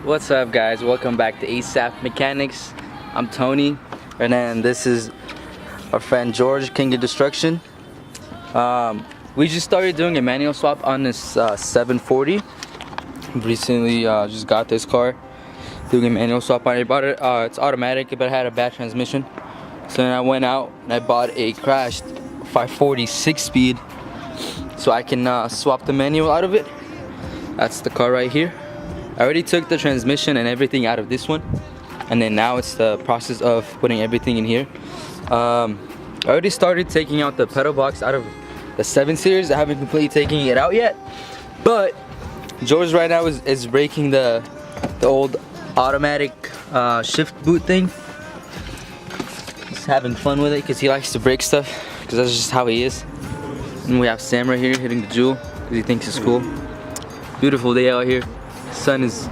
What's up, guys? Welcome back to ASAP Mechanics. I'm Tony, and then this is our friend George, King of Destruction. We just started doing a manual swap on this 740. Recently just got this car, doing a manual swap on it. I bought it, it's automatic, but it had a bad transmission. So then I went out and I bought a crashed 540 6-speed so I can swap the manual out of it. That's the car right here. I already took the transmission and everything out of this one, and then now it's the process of putting everything in here. I already started taking out the pedal box out of the 7 Series. I haven't completely taken it out yet, but George right now is breaking the old automatic shift boot thing. He's having fun with it because he likes to break stuff, because that's just how he is. And we have Sam right here hitting the jewel because he thinks it's cool. Beautiful day out here. Sun is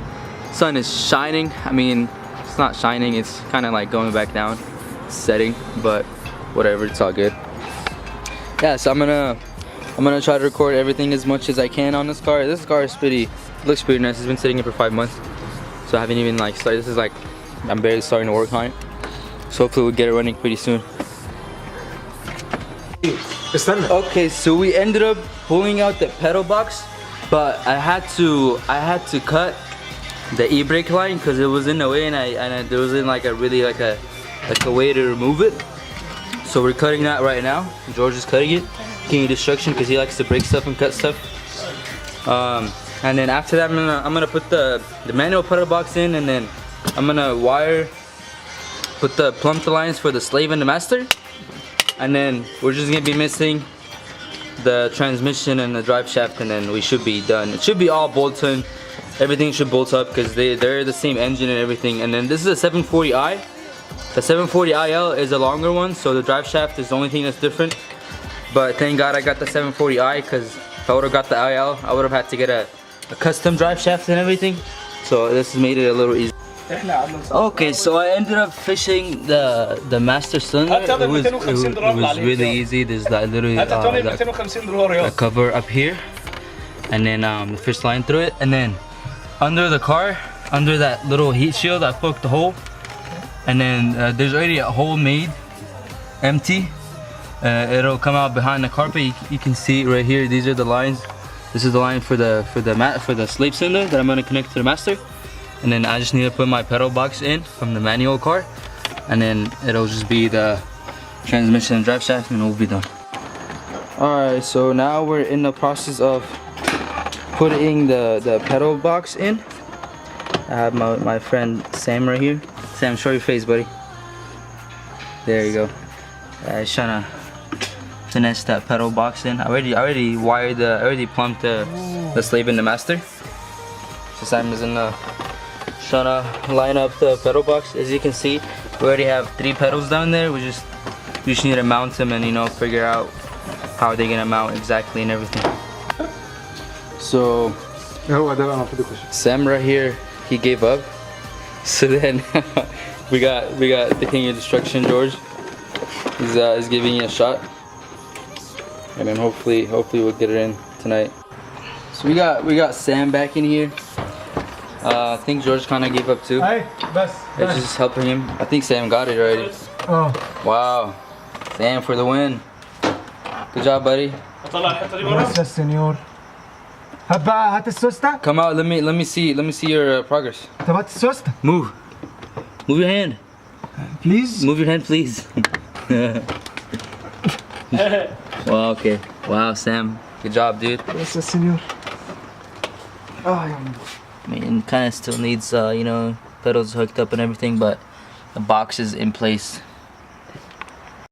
shining. I mean, it's not shining, it's kind of like going back down, setting, but whatever, it's all good. Yeah, so I'm gonna try to record everything as much as I can on this car. This car is looks pretty nice. It's been sitting here for 5 months, so I haven't even like started. This is like, I'm barely starting to work on it, so hopefully we'll get it running pretty soon. Okay, so we ended up pulling out the pedal box, but I had to cut the e-brake line because it was in the way, and there wasn't like a way to remove it. So we're cutting that right now. George is cutting it, King of Destruction, because he likes to break stuff and cut stuff. And then after that, I'm gonna put the manual pedal box in, and then I'm gonna put the plumbed lines for the slave and the master, and then we're just gonna be missing the transmission and the drive shaft, and then we should be done. It should be all bolted. Everything should bolt up because they're the same engine and everything. And then this is a 740i. The 740iL is a longer one, so the drive shaft is the only thing that's different. But thank God I got the 740i, because if I would have got the IL, I would have had to get a custom drive shaft and everything. So this has made it a little easier. Okay, so I ended up fishing the master cylinder. It was really easy. There's that little that cover up here, and then the fish line through it, and then under the car, under that little heat shield, I poked the hole, and then there's already a hole made, empty. It'll come out behind the carpet. You can see right here. These are the lines. This is the line for the slave cylinder that I'm gonna connect to the master. And then I just need to put my pedal box in from the manual car, and then it'll just be the transmission and drive shaft, and we'll be done. Alright, so now we're in the process of putting the pedal box in. I have my friend Sam right here. Sam, show your face, buddy. There you go. He's trying to finesse that pedal box in. I already plumbed the slave and the master. So Sam is in the trying to line up the pedal box. As you can see, we already have 3 pedals down there. We just need to mount them and, you know, figure out how they're gonna mount exactly and everything. So Sam right here, he gave up. So then we got the King of Destruction, George. He's giving it a shot, and then hopefully we'll get it in tonight. So we got Sam back in here. I think George kind of gave up too. It's just helping him. I think Sam got it already. Oh. Wow. Sam for the win. Good job, buddy. Come out. Let me see your progress. Move your hand. Please. Move your hand, please. Wow. Okay. Wow, Sam. Good job, dude. Yes, senor. I mean, it kind of still needs, you know, pedals hooked up and everything, but the box is in place.